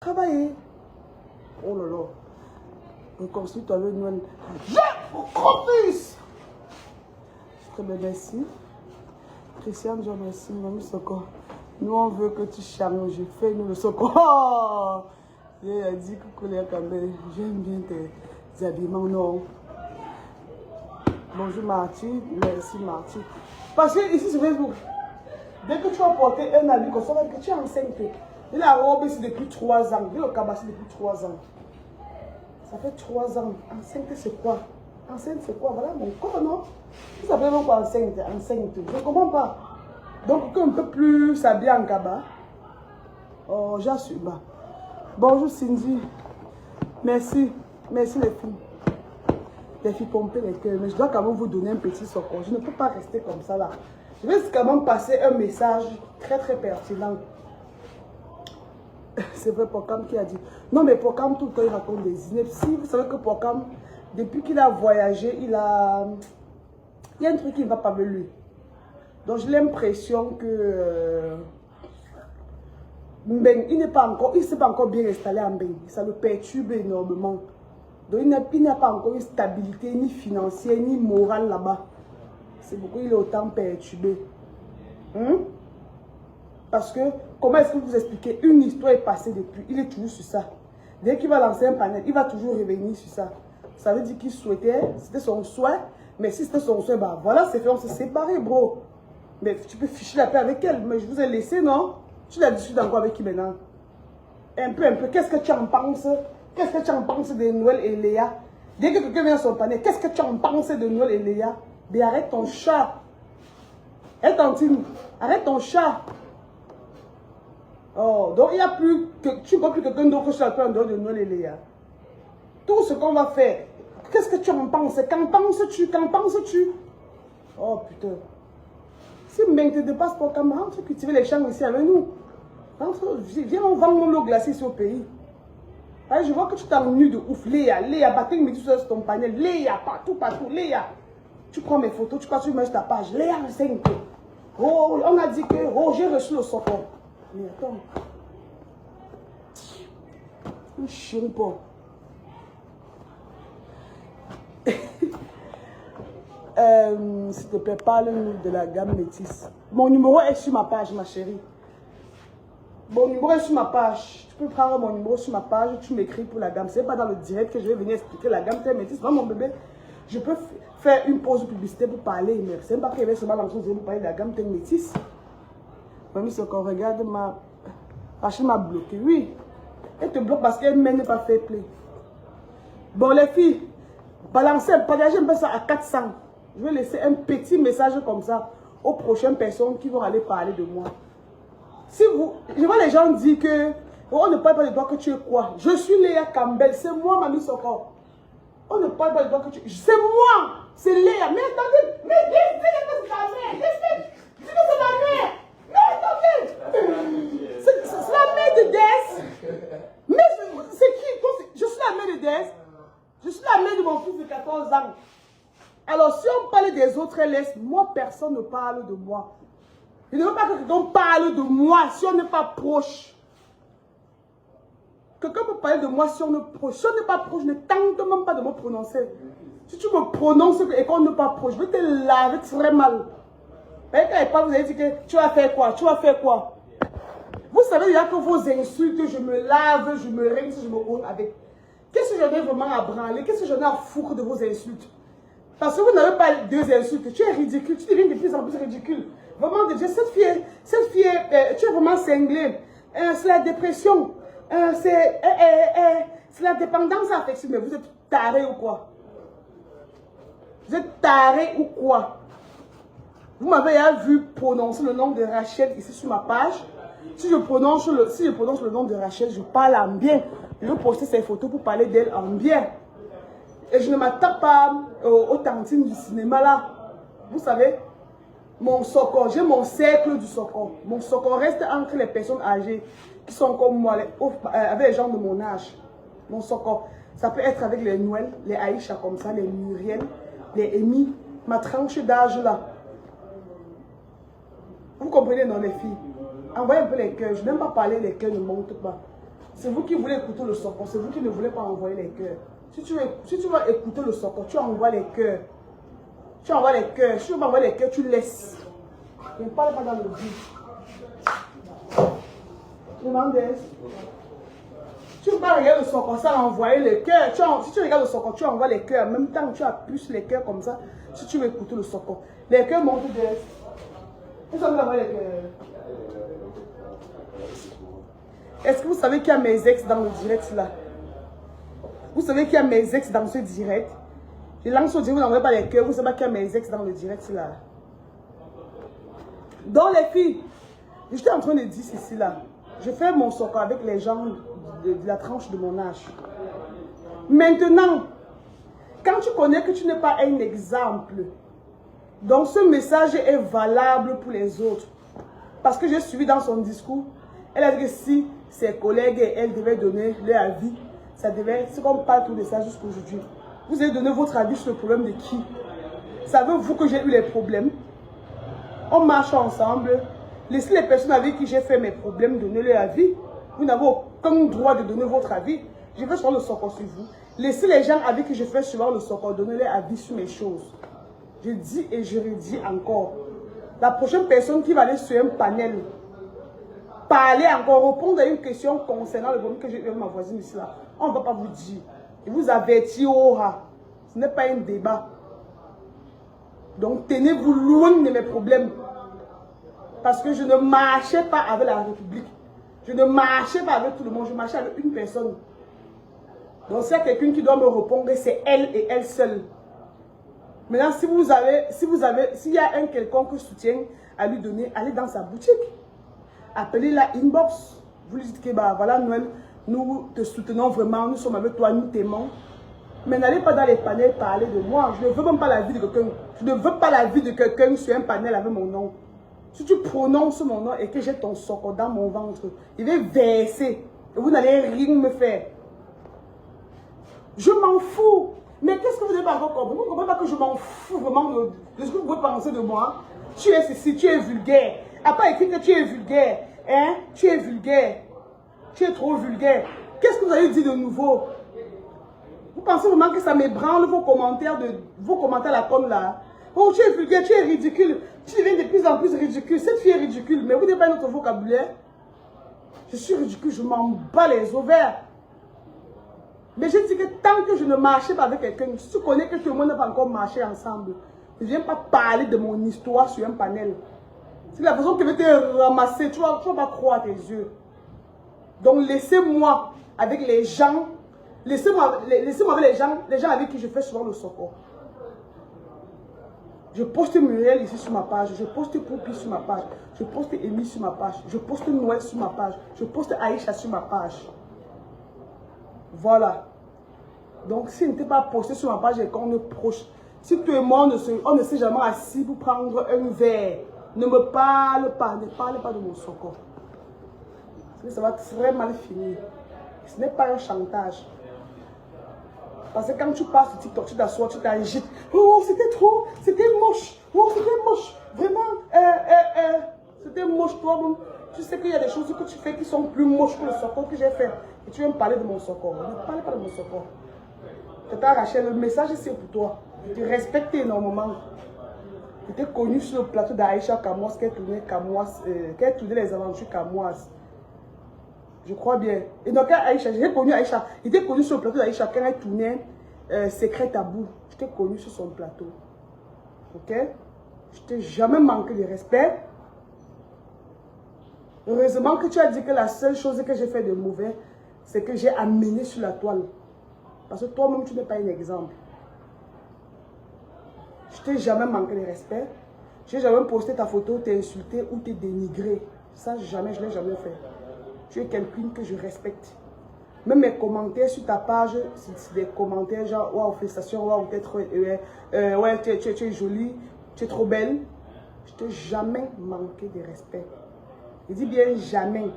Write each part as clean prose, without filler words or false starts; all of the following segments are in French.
Travailler. Oh là là. Reconstruis-toi avec Noël. J'ai gros fils. Très bien, merci. Christiane, Dieu merci. Mamie Soko. Nous, on veut que tu changes. Fais-nous le Soko. Oh! Il a dit, coucou les Kambé. J'aime bien tes habillements. Non. Bonjour Marty. Merci Marty. Parce que ici sur Facebook, dès que tu as porté un habit comme ça, que tu es enceinte. Il a robe ici depuis 3 ans. Il a cabassi depuis 3 ans. Ça fait 3 ans. Enceinte, c'est quoi? Enceinte, c'est quoi? Voilà mon corps, non? Vous savez même quoi enceinte? Enceinte. Je ne comprends pas. Donc, qu'on ne peut plus s'habiller en cabas. Oh, j'assume. Bah. Bonjour Cindy. Merci. Merci les filles. Les filles pompées les cœurs. Mais je dois quand même vous donner un petit secours. Je ne peux pas rester comme ça là. Je vais quand même passer un message très très pertinent. C'est vrai, Pokam qui a dit. Non, mais Pokam, tout le temps, il raconte des idées. Si vous savez que Pokam, depuis qu'il a voyagé, il y a un truc qui ne va pas avec lui. Donc, j'ai l'impression que Mbeng, il ne s'est pas encore bien installé en Mbeng. Ça le perturbe énormément. Donc, il n'a pas encore une stabilité ni financière, ni morale là-bas. C'est pourquoi il est autant perturbé. Parce que, comment est-ce que vous expliquez? Une histoire est passée depuis. Il est toujours sur ça. Dès qu'il va lancer un panel, il va toujours revenir sur ça. Ça veut dire qu'il souhaitait, c'était son souhait. Mais si c'était son souhait, bah voilà, c'est fait, on s'est séparés, bro. Mais tu peux ficher la paix avec elle. Mais je vous ai laissé, non? Tu l'as discuté encore avec qui maintenant? Un peu. Qu'est-ce que tu en penses? Qu'est-ce que tu en penses de Noël et Léa? Dès que quelqu'un vient à son panel, qu'est-ce que tu en penses de Noël et Léa? Mais arrête ton chat. Hé, Tantine, arrête ton chat. Oh, donc il n'y a plus que tu ne vois plus quelqu'un d'autre que en dehors de Noël et Léa. Tout ce qu'on va faire, qu'est-ce que tu en penses? Qu'en penses-tu? Qu'en penses-tu? Oh putain. Si Mbeng te dépasse pour Cameroun, tu cultives les champs ici avec nous. Viens, on vend mon eau glacée ici au pays. Allez, je vois que tu t'ennuies de ouf. Léa, Bating me dit sur ton panel. Léa, partout, Léa. Tu prends mes photos, tu crois que tu mets sur ta page. Léa enceinte. Oh, on a dit que j'ai reçu le support. Mais attends. Un chien pas. S'il te plaît, parle-nous de la gamme métisse. Mon numéro est sur ma page, ma chérie. Mon numéro est sur ma page. Tu peux prendre mon numéro sur ma page, tu m'écris pour la gamme. Ce n'est pas dans le direct que je vais venir expliquer la gamme métisse. Moi, mon bébé, je peux faire une pause de publicité pour parler. Mais c'est pas qu'il y avait seulement l'ensemble de vous parler de la gamme métisse. Mamie, c'est qu'on regarde ma... Rachel m'a bloqué. Oui. Elle te bloque parce qu'elle n'est pas fait play. Bon, les filles, balancez, partagez un peu ça à 400. Je vais laisser un petit message comme ça aux prochaines personnes qui vont aller parler de moi. Si vous... Je vois les gens dire que... On ne parle pas de toi que tu es quoi? Je suis Léa Campbell. C'est moi, Mamie Soko. On ne parle pas de toi que tu es... C'est moi. C'est Léa. Mais attendez. Mais dis que c'est ta mère. Dis que c'est ma mère. Mais attendez. C'est la mère de Des. Mais c'est qui? Je suis la mère de Des. Je suis la mère de mon fils de 14 ans. Alors, si on parle des autres laisse, moi, personne ne parle de moi. Je ne veux pas que quelqu'un parle de moi si on n'est pas proche. Quelqu'un peut parler de moi si on est proche. Si on n'est pas proche, ne tente même pas de me prononcer. Si tu me prononces et qu'on n'est pas proche, je vais te laver très mal. Et quand vous avez dit que tu vas faire quoi? Tu vas faire quoi? Vous savez déjà que vos insultes, je me lave, je me rince, je me honte avec. Qu'est-ce que j'en ai vraiment à branler? Qu'est-ce que j'en ai à foutre de vos insultes? Parce que vous n'avez pas 2 insultes. Tu es ridicule. Tu deviens de plus en plus ridicule. Vraiment, cette fille, tu es vraiment cinglée. C'est la dépression. C'est la dépendance affective. Mais vous êtes taré ou quoi? Vous êtes taré ou quoi? Vous m'avez vu prononcer le nom de Rachel ici sur ma page. Si je prononce le nom de Rachel, je parle en bien. Je vais poster ces photos pour parler d'elle en bien. Et je ne m'attaque pas aux tantines du cinéma là. Vous savez, mon Soko, j'ai mon cercle du Soko. Mon Soko reste entre les personnes âgées qui sont comme moi, avec les gens de mon âge. Mon Soko, ça peut être avec les Noël, les Aïcha comme ça, les Muriel, les Amy, ma tranche d'âge là. Vous comprenez, non, les filles? Envoyez un peu les cœurs. Je n'aime pas parler, les cœurs ne montent pas. C'est vous qui voulez écouter le soccer, c'est vous qui ne voulez pas envoyer les cœurs. Si tu veux écouter le soccer, tu envoies les cœurs. Tu envoies les cœurs. Si tu veux envoyer les cœurs, tu laisses. Ne parle pas dans le vide. Demandez. Tu ne peux pas regarder le soccer sans envoyer les cœurs. Si tu regardes le soccer, tu envoies les cœurs. En même temps, tu appuies les cœurs comme ça. Si tu veux écouter le soccer. Les cœurs montent de. Vous savez envoyer les cœurs. Est-ce que vous savez qu'il y a mes ex dans le direct là? Vous savez qu'il y a mes ex dans ce direct? Je lance au direct, vous n'envoyez pas les cœurs. Vous savez qu'il y a mes ex dans le direct là. Donc les filles, j'étais en train de dire ceci là. Je fais mon soccer avec les gens de la tranche de mon âge. Maintenant, quand tu connais que tu n'es pas un exemple, donc ce message est valable pour les autres. Parce que j'ai suivi dans son discours, elle a dit que si ses collègues et elle devaient donner leur avis, ça devait, c'est comme pas tout de ça jusqu'à aujourd'hui. Vous allez donner votre avis sur le problème de qui? Savez-vous que j'ai eu les problèmes? On marche ensemble. Laissez les personnes avec qui j'ai fait mes problèmes donner leur avis. Vous n'avez aucun droit de donner votre avis. Je vais souvent le soccer sur vous. Laissez les gens avec qui je fais souvent le soccer donner leur avis sur mes choses. Je dis et je redis encore. La prochaine personne qui va aller sur un panel, parler encore, répondre à une question concernant le problème que j'ai eu avec ma voisine ici là, on ne va pas vous dire. Et vous avertir au rat. Ce n'est pas un débat. Donc tenez-vous loin de mes problèmes. Parce que je ne marchais pas avec la République. Je ne marchais pas avec tout le monde. Je marchais avec une personne. Donc s'il y a quelqu'un qui doit me répondre, c'est elle et elle seule. Maintenant, s'il y a un quelconque soutien à lui donner, allez dans sa boutique. Appelez-la inbox. Vous lui dites que bah, voilà Noël, nous te soutenons vraiment, nous sommes avec toi, nous t'aimons. Mais n'allez pas dans les panels parler de moi. Je ne veux même pas la vie de quelqu'un. Je ne veux pas la vie de quelqu'un sur un panel avec mon nom. Si tu prononces mon nom et que j'ai ton socle dans mon ventre, il va verser. Et vous n'allez rien me faire. Je m'en fous. Mais qu'est-ce que vous n'avez pas encore compris? Vous ne comprenez pas que je m'en fous vraiment de ce que vous pouvez penser de moi? Tu es ceci, tu es vulgaire. Après écrit que tu es vulgaire. Hein? Tu es vulgaire. Tu es trop vulgaire. Qu'est-ce que vous avez dit de nouveau? Vous pensez vraiment que ça m'ébranle vos commentaires à la con là? Oh, tu es vulgaire, tu es ridicule. Tu deviens de plus en plus ridicule. Cette fille est ridicule, mais vous n'avez pas notre vocabulaire. Je suis ridicule, je m'en bats les ovaires. Mais je dis que tant que je ne marchais pas avec quelqu'un, si tu connais que tout le monde n'a pas encore marché ensemble, ne viens pas parler de mon histoire sur un panel. C'est la personne qui veut te ramasser, tu ne vas pas croire à tes yeux. Donc laissez-moi avec les gens, laissez-moi avec les gens avec qui je fais souvent le soccer. Je poste Muriel ici sur ma page, je poste Poupi sur ma page, je poste Amy sur ma page, je poste Noël sur ma page, je poste Aïcha sur ma page. Voilà. Donc, s'il n'était pas posté sur ma page et qu'on est proche, si toi et moi, on ne s'est jamais assis pour prendre un verre, ne me parle pas, ne parle pas de mon soccer. Ça va très mal finir. Ce n'est pas un chantage. Parce que quand tu passes sur TikTok, tu t'assois, tu t'agites. Oh, c'était trop, c'était moche. Oh, c'était moche. Vraiment, c'était moche toi-même. Tu sais qu'il y a des choses que tu fais qui sont plus moches que le soccer que j'ai fait. Et tu viens me parler de mon soccer. Ne parle pas de mon soccer. Je t'ai arraché. Le message, c'est pour toi. Je te respecte énormément. J'étais connu sur le plateau d'Aïcha Kamoise, qui a tourné les aventures Kamoise. Je crois bien. Et donc, Aïcha, j'ai connu Aïcha. J'étais connu sur le plateau d'Aïcha quand elle tournait Secret Tabou. J'étais connu sur son plateau. Ok? Je t'ai jamais manqué de respect. Heureusement que tu as dit que la seule chose que j'ai fait de mauvais, c'est que j'ai amené sur la toile. Parce que toi-même, tu n'es pas un exemple. Je t'ai jamais manqué de respect. Je n'ai jamais posté ta photo, t'ai insulté ou t'ai dénigré. Ça, jamais, je ne l'ai jamais fait. Tu es quelqu'un que je respecte. Même mes commentaires sur ta page, c'est des commentaires genre, waouh, félicitations, waouh, ouais, tu es jolie, tu es trop belle. Je t'ai jamais manqué de respect. Je dis bien jamais.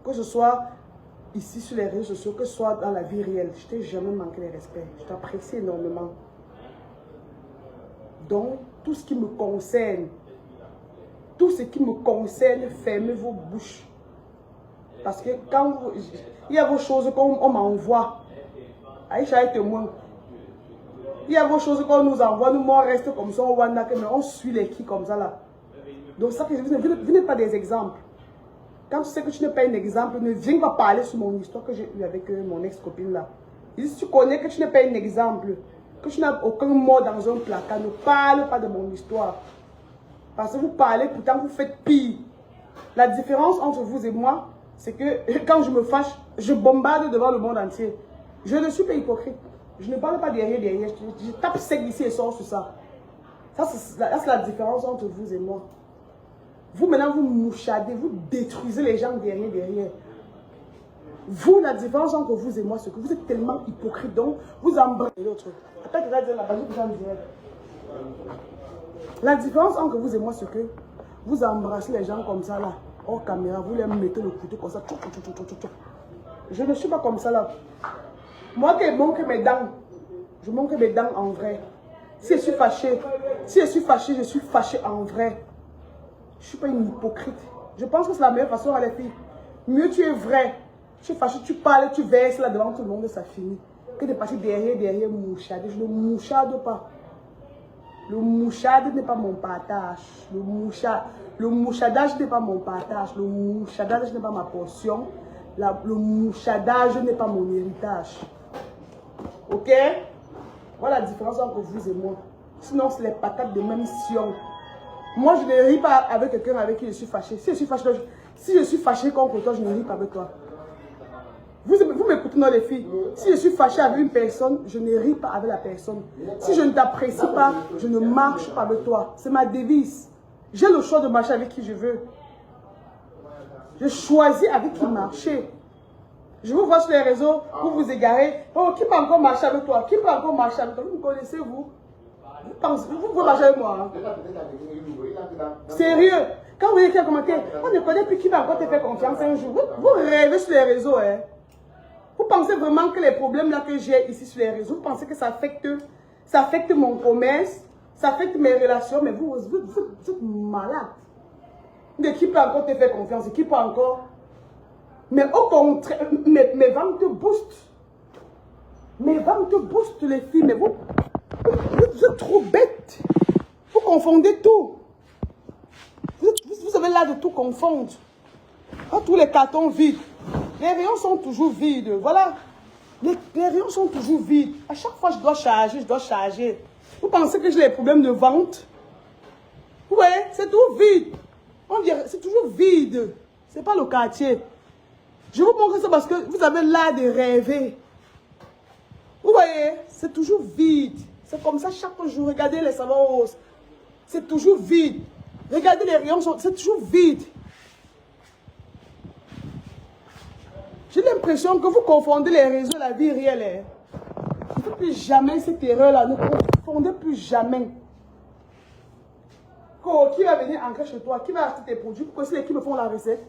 Que ce soit ici sur les réseaux sociaux, que ce soit dans la vie réelle, je t'ai jamais manqué de respect. Je t'apprécie énormément. Donc, tout ce qui me concerne, fermez vos bouches. Parce que quand il y a vos choses qu'on m'envoie, Aïcha est témoin. Il y a vos choses qu'on nous envoie, nous on reste comme ça, mais on suit les qui comme ça là. Donc ça, vous n'êtes pas des exemples. Quand tu sais que tu n'es pas un exemple, ne viens pas parler sur mon histoire que j'ai eue avec mon ex-copine là. Et si tu connais que tu n'es pas un exemple, que tu n'as aucun mot dans un placard, ne parle pas de mon histoire. Parce que vous parlez, pourtant vous faites pire. La différence entre vous et moi, c'est que quand je me fâche, je bombarde devant le monde entier. Je ne suis pas hypocrite. Je ne parle pas derrière. Je tape sec ici et sors sur ça. Ça, c'est la différence entre vous et moi. Vous, maintenant, vous mouchadez, vous détruisez les gens derrière. Vous, la différence entre vous et moi, c'est que vous êtes tellement hypocrite, donc vous embrassez l'autre. Attends, je vais dire là-bas, je vous en dirai. La différence entre vous et moi, c'est que vous embrassez les gens comme ça, là, hors caméra, vous les mettez le couteau comme ça. Je ne suis pas comme ça, là. Moi qui montre mes dents, je montre mes dents en vrai. Si je suis fâchée, je suis fâchée en vrai. Je ne suis pas une hypocrite. Je pense que c'est la meilleure façon à les filles. Mieux tu es vrai. Tu es fâché, tu parles, tu verses là devant tout le monde et ça finit. Que de passer derrière, mouchader. Je ne mouchade pas. Le mouchade n'est pas mon partage. Le mouchadage n'est pas mon partage. Le mouchadage n'est pas ma portion. Le mouchadage n'est pas mon héritage. Ok? Voilà la différence entre vous et moi. Sinon, c'est les patates de même sion. Moi, je ne ris pas avec quelqu'un avec qui je suis fâché. Si je suis fâché contre toi, je ne ris pas avec toi. Vous m'écoutez, non les filles? Si je suis fâché avec une personne, je ne ris pas avec la personne. Si je ne t'apprécie pas, je ne marche pas avec toi. C'est ma devise. J'ai le choix de marcher avec qui je veux. Je choisis avec qui marcher. Je vous vois sur les réseaux, vous vous égarez. Oh, qui peut encore marcher avec toi? Qui peut encore marcher avec toi? Vous me connaissez, vous? Vous pouvez marcher avec moi. Hein? Sérieux? Quand vous voyez quelqu'un commenter, on ne connaît plus qui va encore te faire confiance un jour. Vous rêvez sur les réseaux. Hein? Vous pensez vraiment que les problèmes là que j'ai ici sur les réseaux, vous pensez que ça affecte mon commerce, ça affecte mes relations, mais vous êtes malade. De qui peut encore te faire confiance? Qui peut encore? Mais au contraire, mes ventes te boostent. Mes ventes te boostent, les filles. Mais vous êtes trop bêtes. Vous confondez tout. Vous avez l'air de tout confondre. Oh, tous les cartons vides. Les rayons sont toujours vides. Voilà. Les rayons sont toujours vides. À chaque fois, je dois charger. Vous pensez que j'ai des problèmes de vente? Vous voyez, c'est tout vide. On dirait, c'est toujours vide. Ce n'est pas le quartier. Je vous montre ça parce que vous avez l'air de rêver. Vous voyez, c'est toujours vide. C'est comme ça chaque jour. Regardez les salons roses. C'est toujours vide. Regardez les rayons, c'est toujours vide. J'ai l'impression que vous confondez les réseaux et la vie réelle. Ne faites plus jamais cette erreur-là. Ne confondez plus jamais. Qui va venir entrer chez toi? Qui va acheter tes produits? Vous connaissez qui me font la recette?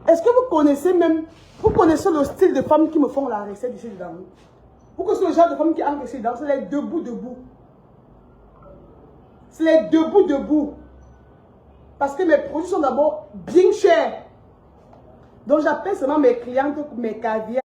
Est-ce que vous connaissez le style de femmes qui me font la recette ici dedans? Vous connaissez le genre de femmes qui entrent ici dedans? C'est les debout. C'est les debout. Parce que mes produits sont d'abord bien chers. Donc j'appelle seulement mes clientes, mes caviars.